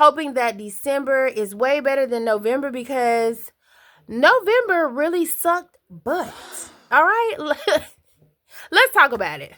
hoping that December is way better than November because November really sucked butt. All right, let's talk about it.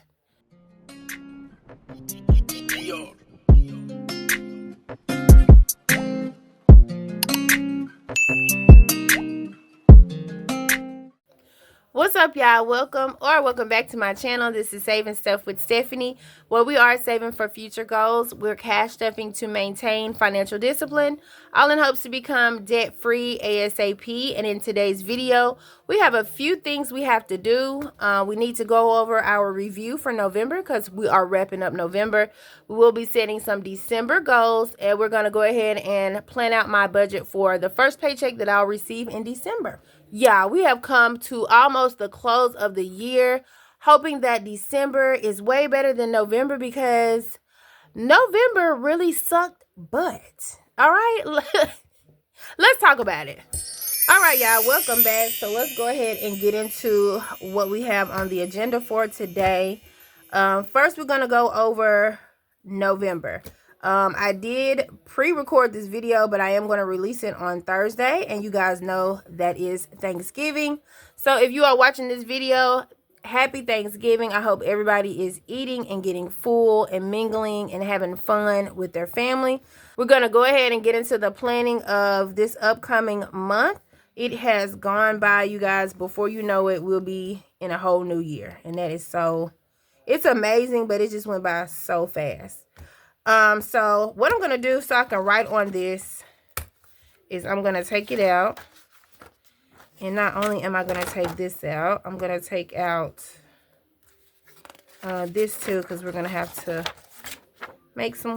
What's up, y'all? Welcome back to my channel. This is Saving Stuff with Stephanie, where we are saving for future goals. We're cash stuffing to maintain financial discipline, all in hopes to become debt-free ASAP. And in today's video, we have a few things we have to do. We need to go over our review for November because we are wrapping up November. We will be setting some December goals, and we're going to go ahead and plan out my budget for the first paycheck that I'll receive in December. Yeah, we have come to almost the close of the year, hoping that December is way better than November because November really sucked butt. All right, let's talk about it. All right, y'all, welcome back. So let's go ahead and get into what we have on the agenda for today. First, we're going to go over November. I did pre-record this video, but I am going to release it on Thursday, and you guys know that is Thanksgiving. So if you are watching this video, happy Thanksgiving. I hope everybody is eating and getting full and mingling and having fun with their family. We're going to go ahead and get into the planning of this upcoming month. It has gone by, you guys. Before you know it, we'll be in a whole new year, and that is it's amazing, but it just went by so fast. So what I'm going to do so I can write on this is I'm going to take it out. And not only am I going to take this out, I'm going to take out this too, because we're going to have to make some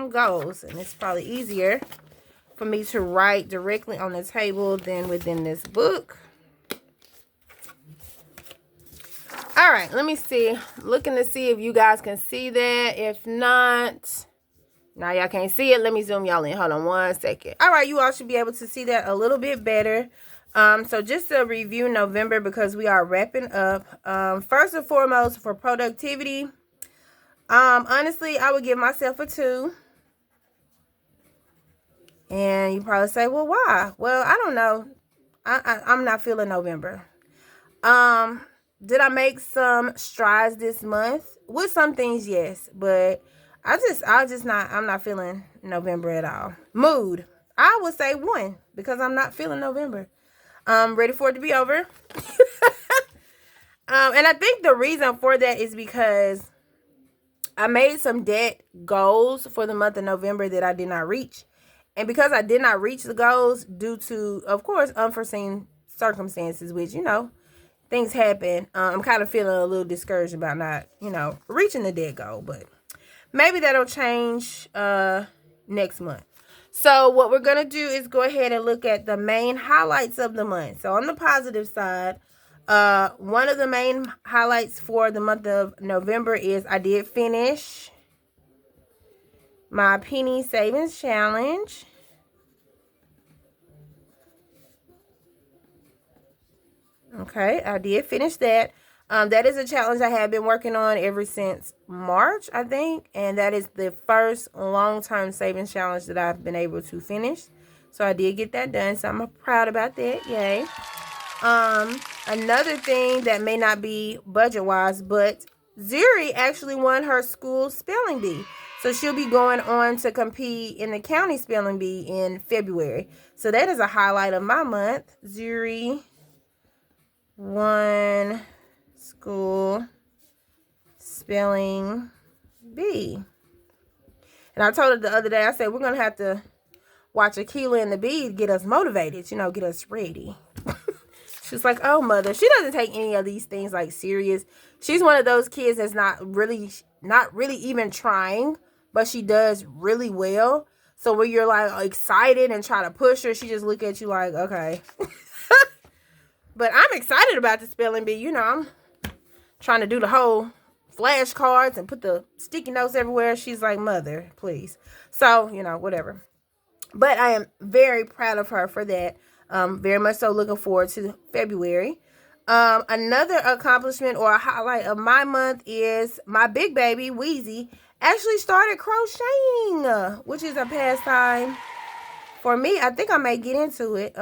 goals. And it's probably easier for me to write directly on the table than within this book. All right, let me see. Looking to see if you guys can see that. If not, now y'all can't see it. Let me zoom y'all in. Hold on one second. All right, you all should be able to see that a little bit better. So just to review November, because we are wrapping up. First and foremost, for productivity, honestly, I would give myself a 2. And you probably say, well, why? Well, I don't know. I'm not feeling November. Did I make some strides this month? With some things, yes. But I'm not feeling November at all. Mood, I would say 1, because I'm not feeling November. Ready for it to be over. And I think the reason for that is because I made some debt goals for the month of November that I did not reach. And because I did not reach the goals due to, of course, unforeseen circumstances, which, you know, things happen. I'm kind of feeling a little discouraged about not, reaching the debt goal. But maybe that'll change next month. So what we're going to do is go ahead and look at the main highlights of the month. So on the positive side, one of the main highlights for the month of November is I did finish my penny savings challenge. Okay, I did finish that. That is a challenge I have been working on ever since March, I think. And that is the first long-term savings challenge that I've been able to finish. So I did get that done. So I'm proud about that. Yay. Another thing that may not be budget-wise, but Zuri actually won her school spelling bee. So she'll be going on to compete in the county spelling bee in February. So that is a highlight of my month. Zuri won school spelling bee. And I told her the other day, I said, we're going to have to watch Akila and the Bee to get us motivated, get us ready. She's like, oh, mother. She doesn't take any of these things like serious. She's one of those kids that's not really even trying, but she does really well. So when you're like excited and try to push her, she just look at you like, okay. But I'm excited about the spelling bee. I'm trying to do the whole flashcards and put the sticky notes everywhere. She's like, mother, please. So, whatever. But I am very proud of her for that. Very much so looking forward to February. Another accomplishment or a highlight of my month is my big baby, Wheezy, actually started crocheting, which is a pastime for me. I think I may get into it.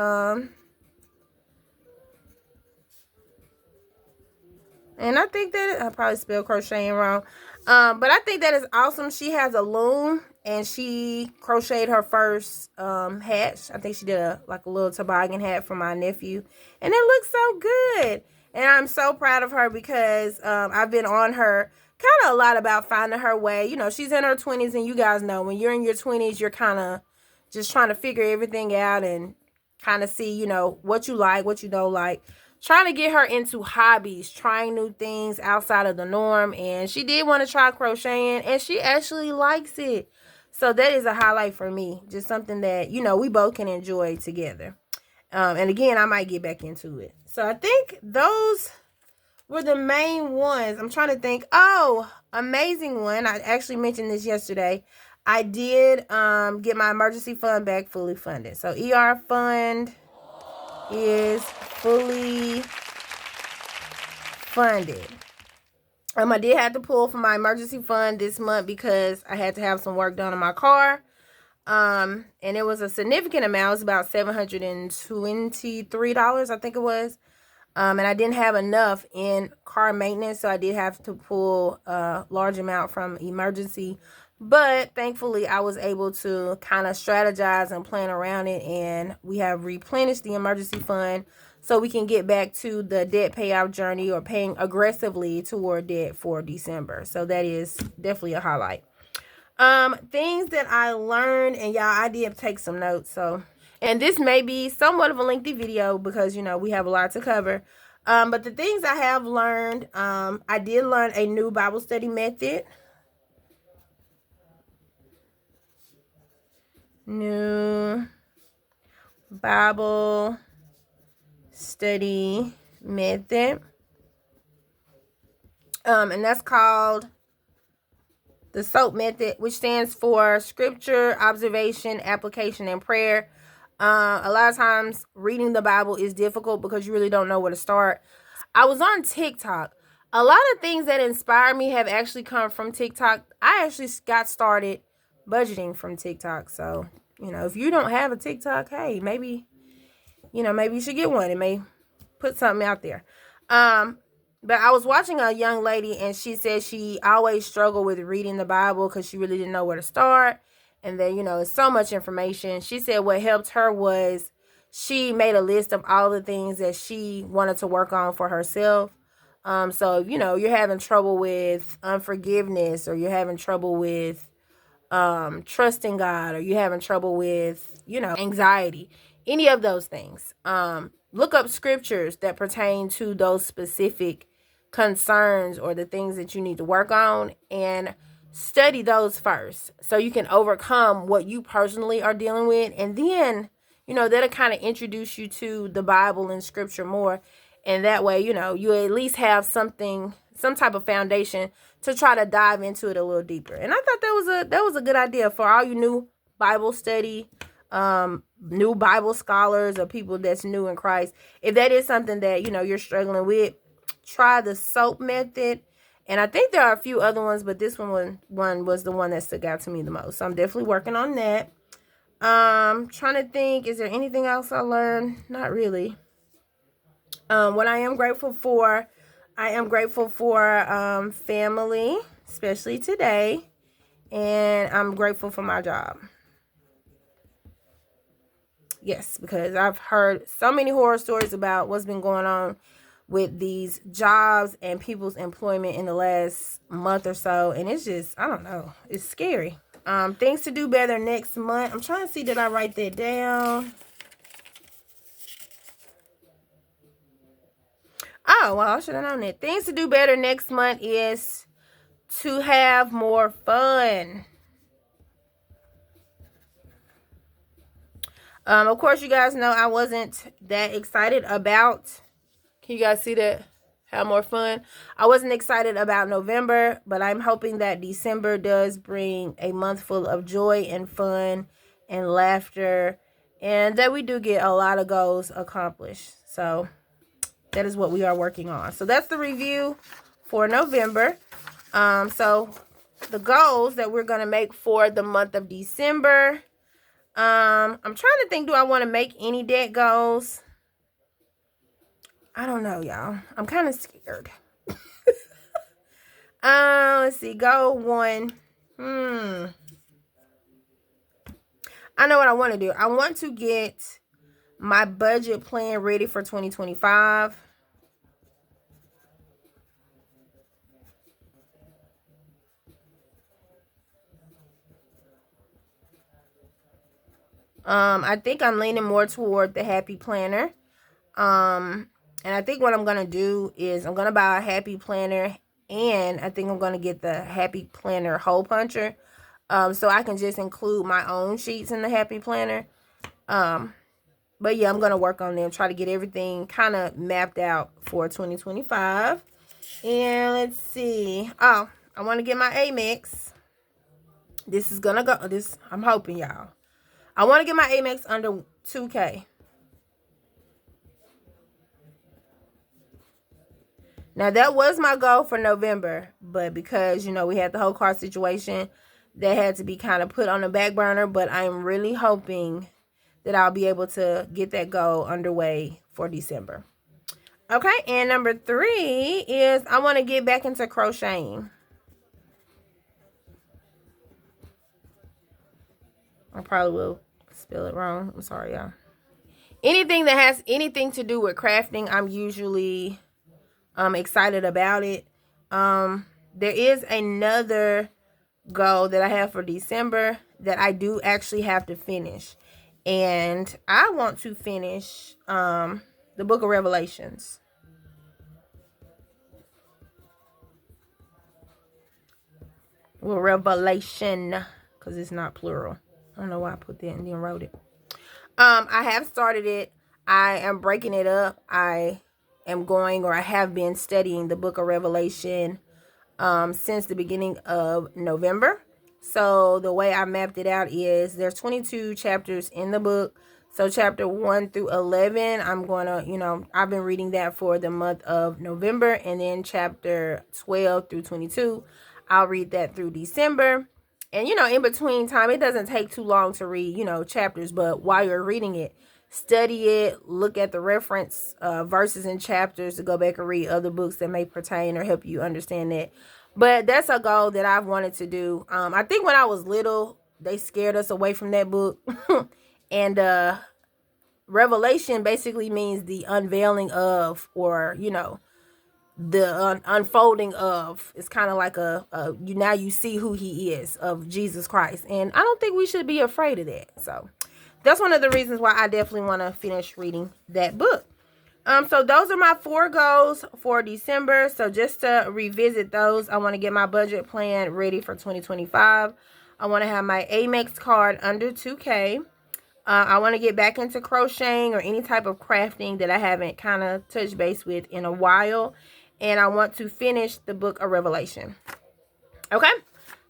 And I think that I probably spelled crocheting wrong. But I think that is awesome. She has a loom and she crocheted her first hat. I think she did a little toboggan hat for my nephew. And it looks so good. And I'm so proud of her because I've been on her kind of a lot about finding her way. You know, she's in her 20s, and you guys know when you're in your 20s, you're kind of just trying to figure everything out and kind of see, you know, what you like, what you don't like. Trying to get her into hobbies, trying new things outside of the norm. And she did want to try crocheting, and she actually likes it. So that is a highlight for me. Just something that, you know, we both can enjoy together. And again, I might get back into it. So I think those were the main ones. I'm trying to think. Oh, amazing one. I actually mentioned this yesterday. I did get my emergency fund back fully funded. So ER fund is fully funded. I did have to pull from my emergency fund this month because I had to have some work done on my car. And it was a significant amount. It was about $723, I think it was. And I didn't have enough in car maintenance, so I did have to pull a large amount from emergency. But thankfully, I was able to kind of strategize and plan around it, and we have replenished the emergency fund so we can get back to the debt payoff journey or paying aggressively toward debt for December. So that is definitely a highlight. Things that I learned, and y'all, I did take some notes. So, and this may be somewhat of a lengthy video because, you know, we have a lot to cover. But the things I have learned, I did learn a new Bible study method. New Bible study method. And that's called the SOAP method, which stands for scripture, observation, application, and prayer. A lot of times reading the Bible is difficult because you really don't know where to start. I was on TikTok. A lot of things that inspire me have actually come from TikTok. I actually got started budgeting from TikTok. So, you know, if you don't have a TikTok, hey, maybe you should get one. It may put something out there. But I was watching a young lady, and she said she always struggled with reading the Bible because she really didn't know where to start. And then, you know, it's so much information. She said what helped her was she made a list of all the things that she wanted to work on for herself. So, you know, you're having trouble with unforgiveness, or you're having trouble with trusting God, or you're having trouble with, you know, anxiety, any of those things. Look up scriptures that pertain to those specific concerns or the things that you need to work on, and study those first so you can overcome what you personally are dealing with. And then, you know, that'll kind of introduce you to the Bible and scripture more. And that way, you know, you at least have some type of foundation to try to dive into it a little deeper. And I thought that was a good idea for all you new Bible study, new Bible scholars, or people that's new in Christ. If that is something that, you know, you're struggling with, try the SOAP method. And I think there are a few other ones, but this one was the one that stuck out to me the most. So I'm definitely working on that. Trying to think, is there anything else I learned? Not really. What I am grateful for, family, especially today. And I'm grateful for my job. Yes, because I've heard so many horror stories about what's been going on with these jobs and people's employment in the last month or so. And it's just, I don't know, it's scary. Things to do better next month. I'm trying to see, did I write that down? Oh, well, I should have known that. Things to do better next month is to have more fun. Of course, you guys know I wasn't that excited about, can you guys see that? Have more fun. I wasn't excited about November, but I'm hoping that December does bring a month full of joy and fun and laughter, and that we do get a lot of goals accomplished. So that is what we are working on. So that's the review for November. So the goals that we're going to make for the month of December. I'm trying to think, do I want to make any debt goals? I don't know, y'all. I'm kind of scared. Let's see. Goal 1. I know what I want to do. I want to get my budget plan ready for 2025. I think I'm leaning more toward the Happy Planner. And I think what I'm going to do is I'm going to buy a Happy Planner, and I think I'm going to get the Happy Planner hole puncher. So I can just include my own sheets in the Happy Planner. But yeah, I'm going to work on them, try to get everything kind of mapped out for 2025. And let's see. Oh, I want to get my Amex. This is going to go, I'm hoping, y'all. I want to get my Amex under 2K. Now, that was my goal for November, but because, you know, we had the whole car situation, that had to be kind of put on the back burner. But I'm really hoping that I'll be able to get that goal underway for December. Okay, and number 3 is I want to get back into crocheting. I probably will spell it wrong. I'm sorry, y'all. Anything that has anything to do with crafting, I'm usually excited about it. There is another goal that I have for December that I do actually have to finish. And I want to finish the book of Revelations. Well, Revelation, because it's not plural. I don't know why I put that and then wrote it. I have started it. I am breaking it up. I have been studying the book of Revelation since the beginning of November. So the way I mapped it out is there's 22 chapters in the book. So chapter 1 through 11, I'm going to, I've been reading that for the month of November. And then chapter 12 through 22, I'll read that through December. And, in between time, it doesn't take too long to read, chapters. But while you're reading it, study it, look at the reference verses and chapters to go back and read other books that may pertain or help you understand that. But that's a goal that I've wanted to do. I think when I was little, they scared us away from that book. And Revelation basically means the unveiling of, or, the unfolding of. It's kind of like now you see who he is, of Jesus Christ. And I don't think we should be afraid of that. So that's one of the reasons why I definitely want to finish reading that book. So those are my 4 goals for December. So just to revisit those, I want to get my budget plan ready for 2025. I want to have my Amex card under 2K. I want to get back into crocheting or any type of crafting that I haven't kind of touched base with in a while. And I want to finish the book of Revelation. Okay.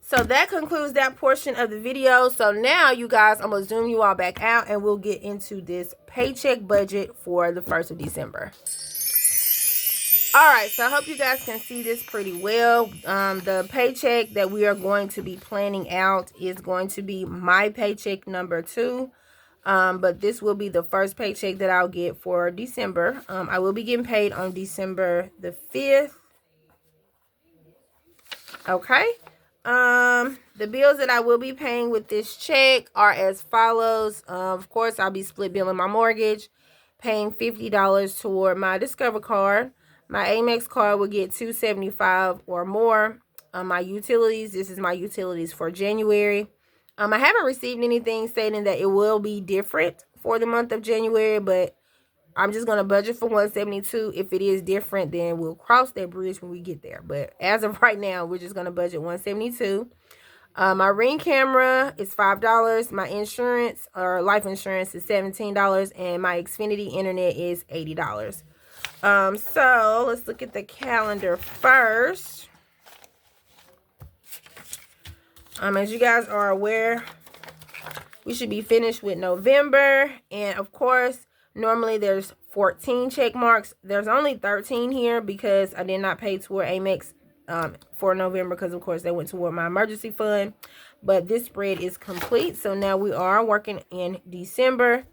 So that concludes that portion of the video. So now, you guys, I'm going to zoom you all back out and we'll get into this paycheck budget for the 1st of December. All right. So I hope you guys can see this pretty well. The paycheck that we are going to be planning out is going to be my paycheck number 2. But this will be the first paycheck that I'll get for December. I will be getting paid on December the 5th. Okay. The bills that I will be paying with this check are as follows. Of course, I'll be split billing my mortgage, paying $50 toward my Discover card. My Amex card will get $275 or more. My utilities, this is my utilities for January. I haven't received anything stating that it will be different for the month of January, but I'm just going to budget for $172. If it is different, then we'll cross that bridge when we get there. But as of right now, we're just going to budget $172. My Ring camera is $5. My insurance or life insurance is $17. And my Xfinity internet is $80. So let's look at the calendar first. As you guys are aware, we should be finished with November. And of course, normally there's 14 check marks. There's only 13 here because I did not pay toward Amex for November because, of course, they went toward my emergency fund. But this spread is complete. So now we are working in December.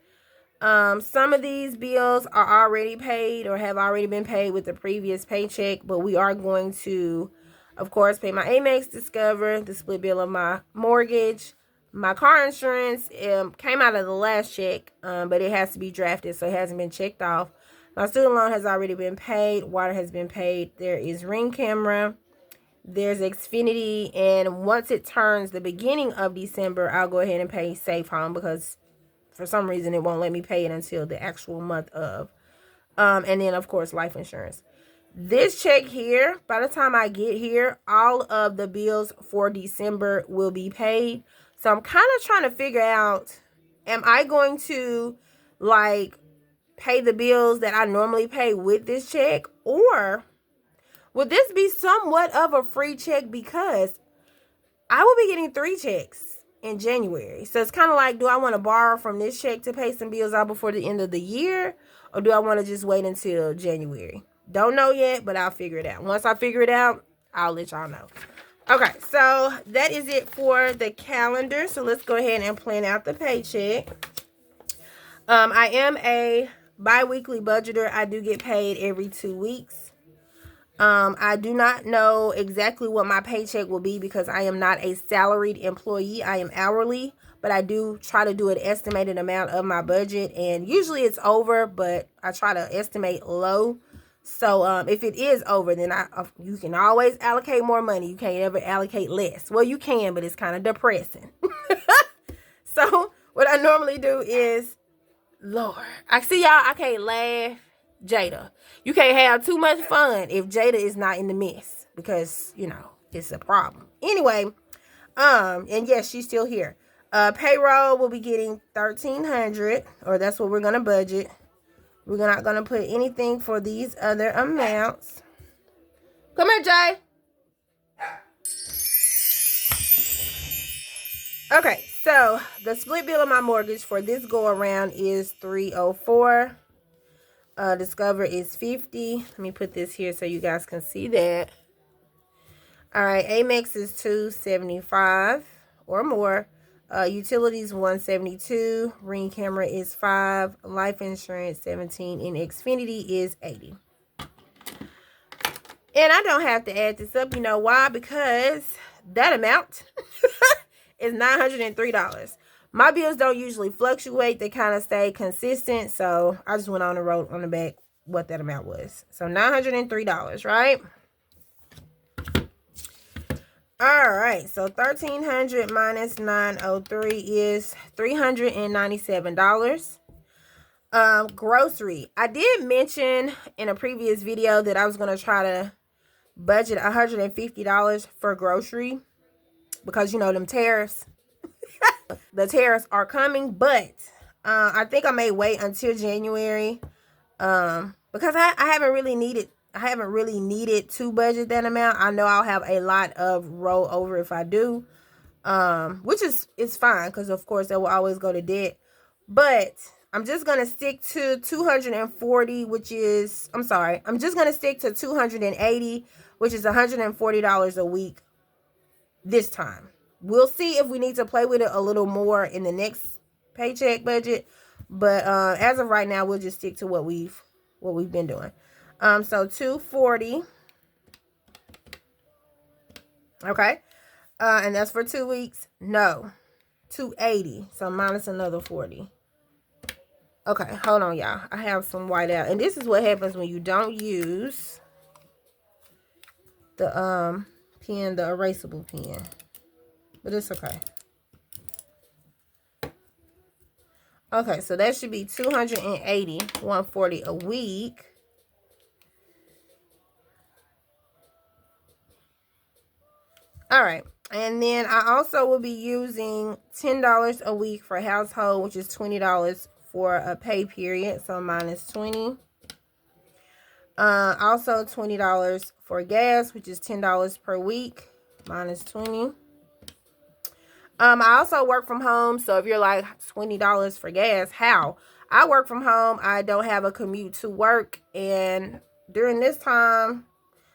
Some of these bills are already paid or have already been paid with the previous paycheck, but we are going to, of course, pay my Amex Discover, the split bill of my mortgage. My car insurance came out of the last check, but it has to be drafted, so it hasn't been checked off. My student loan has already been paid. Water has been paid. There is Ring camera. There's Xfinity, and once it turns the beginning of December, I'll go ahead and pay Safe Home because for some reason, it won't let me pay it until the actual month of. And then, of course, life insurance. This check here, by the time I get here, all of the bills for December will be paid. So I'm kind of trying to figure out, am I going to, like, pay the bills that I normally pay with this check? Or would this be somewhat of a free check because I will be getting 3 checks in January. So it's kind of like, do I want to borrow from this check to pay some bills out before the end of the year? Or do I want to just wait until January? Don't know yet, but I'll figure it out. Once I figure it out, I'll let y'all know. Okay, so that is it for the calendar. So let's go ahead and plan out the paycheck. I am a bi-weekly budgeter. I do get paid every 2 weeks. I do not know exactly what my paycheck will be because I am not a salaried employee. I am hourly, but I do try to do an estimated amount of my budget, and usually it's over, but I try to estimate low. So if it is over, then you can always allocate more money. You can't ever allocate less. Well, you can, but it's kind of depressing. So what I normally do is, Lord, I see y'all, I can't laugh. Jada, you can't have too much fun if Jada is not in the mess because, you know, it's a problem. Anyway, and yes, she's still here. Payroll will be getting $1,300, or that's what we're going to budget. We're not going to put anything for these other amounts. Come here, Jay. Okay, so the split bill of my mortgage for this go around is $304. Discover is $50. Let me put this here so you guys can see that. All right, Amex is $275 or more. Utilities $172. Ring camera is $5. Life insurance $17. And Xfinity is $80. And I don't have to add this up. You know why? Because that amount is $903. My bills don't usually fluctuate. They kind of stay consistent. So I just went on and wrote on the back what that amount was. So $903, right? All right. So $1,300 minus $903 is $397. Grocery. I did mention in a previous video that I was going to try to budget $150 for grocery because, you know, them tariffs. The tariffs are coming, but I think I may wait until January because I haven't really needed to budget that amount. I know I'll have a lot of rollover if I do, which is fine because of course that will always go to debt. But I'm just gonna stick to 240, which is I'm just gonna stick to 280, which is $140 a week this time. We'll see if we need to play with it a little more in the next paycheck budget. But as of right now, we'll just stick to what we've been doing. So 240. Okay. And that's for 2 weeks. No. 280. So minus another 40. Okay, hold on, y'all. I have some white out. And this is what happens when you don't use the pen, the erasable pen. But it's okay. Okay, so that should be 280, 140 a week. All right. And then I also will be using $10 a week for household, which is $20 for a pay period. So minus 20. Also $20 for gas, which is $10 per week, minus 20. I also work from home, so if you're like $20 for gas, how? I work from home. I don't have a commute to work, and during this time,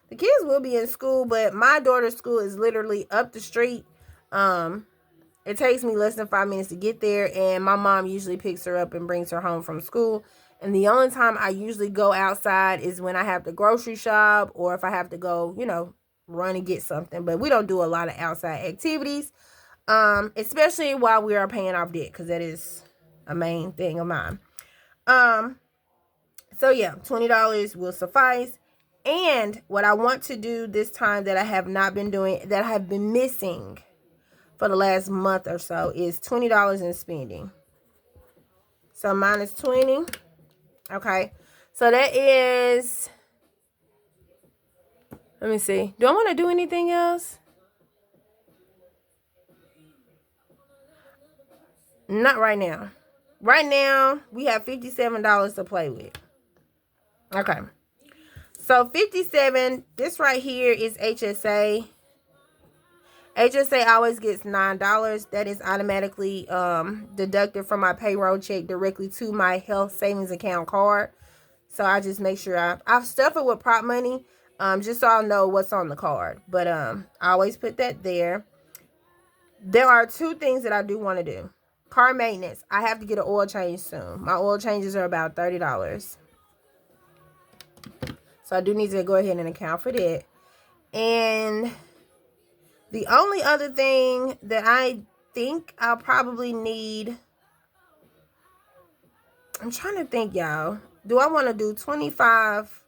The kids will be in school, but my daughter's school is literally up the street. It takes me less than 5 minutes to get there, and my mom usually picks her up and brings her home from school. And the only time I usually go outside is when I have to grocery shop, or if I have to go, you know, run and get something. But we don't do a lot of outside activities, especially while we are paying off debt, because that is a main thing of mine. So yeah, $20 will suffice. And what I want to do this time that I have not been doing, that I have been missing for the last month or so, is $20 in spending. So minus 20. Okay. So that is, let me see. Do I want to do anything else? Not right now. Right now, we have $57 to play with. Okay. So 57, this right here is HSA. HSA always gets $9. That is automatically deducted from my payroll check directly to my health savings account card. So I just make sure I stuff it with prop money, just so I'll know what's on the card. But I always put that there. There are two things that I do want to do. Car maintenance. I have to get an oil change soon. My oil changes are about $30. So I do need to go ahead and account for that. And the only other thing that I think I'll probably need, I'm trying to think, y'all. Do I want to do 25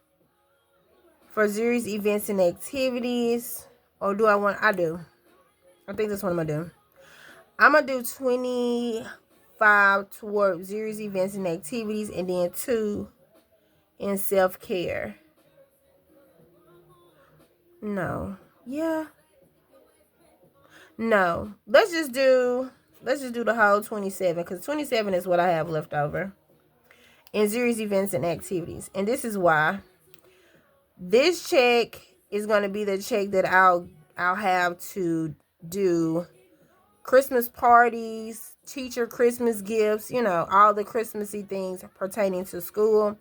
for series events and activities? Or do I do. I think that's what I'm going to do. I'm going to do 25 toward series events and activities, and then 2 in self-care. No. Yeah. No. Let's just do the whole 27, because 27 is what I have left over in series events and activities. And this is why. This check is going to be the check that I'll have to do Christmas parties, teacher Christmas gifts, you know, all the Christmassy things pertaining to school.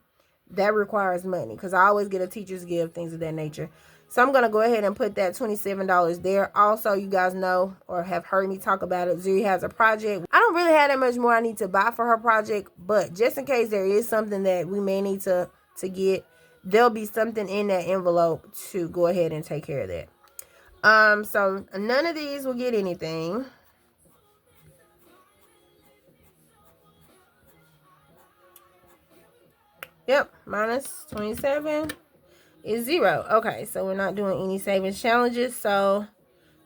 That requires money, because I always get a teacher's gift, things of that nature. So I'm going to go ahead and put that $27 there. Also, you guys know or have heard me talk about it, Zuri has a project. I don't really have that much more I need to buy for her project, but just in case there is something that we may need to get, there'll be something in that envelope to go ahead and take care of that. So none of these will get anything. Yep, minus 27 is 0. Okay, so we're not doing any savings challenges. So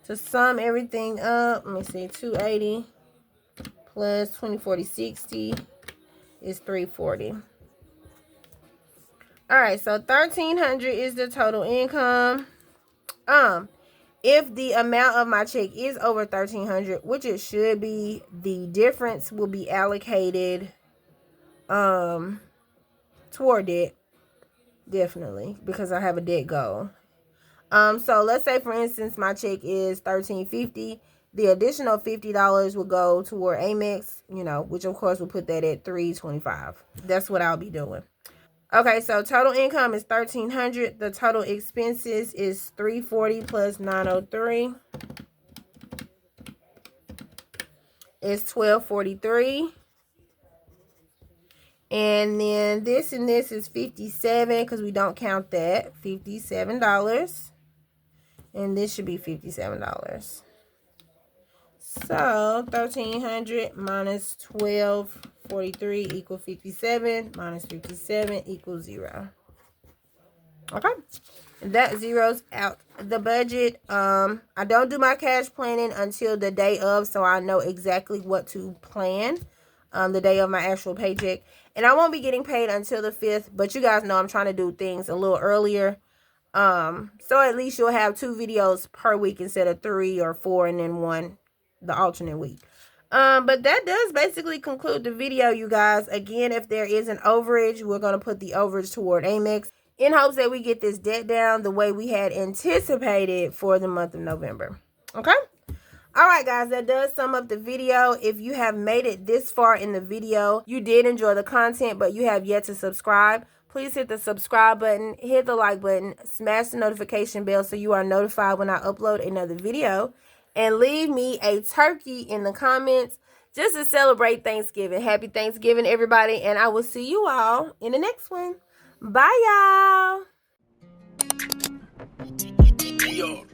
to sum everything up, let me see, 280 plus 20, 40, 60 is 340. All right, so 1,300 is the total income. If the amount of my check is over 1,300, which it should be, the difference will be allocated toward debt, definitely, because I have a debt goal. So let's say, for instance, my check is $1,350. The additional $50 will go toward Amex, you know, which of course will put that at $325. That's what I'll be doing. Okay, so total income is $1,300. The total expenses is $340 plus $903 is $1,243. And then this and this is $57, because we don't count that. $57. And this should be $57. So 1,300 minus 1,243 equals 57. Minus 57 equals 0. Okay. That zeroes out the budget. I don't do my cash planning until the day of, so I know exactly what to plan the day of my actual paycheck. And I won't be getting paid until the 5th, but you guys know I'm trying to do things a little earlier. So at least you'll have 2 videos per week instead of 3 or 4 and then 1 the alternate week. But that does basically conclude the video, you guys. Again, if there is an overage, we're going to put the overage toward Amex in hopes that we get this debt down the way we had anticipated for the month of November. Okay? All right, guys, that does sum up the video. If you have made it this far in the video, you did enjoy the content, but you have yet to subscribe, please hit the subscribe button, hit the like button, smash the notification bell so you are notified when I upload another video, and leave me a turkey in the comments just to celebrate Thanksgiving. Happy Thanksgiving, everybody, and I will see you all in the next one. Bye, y'all.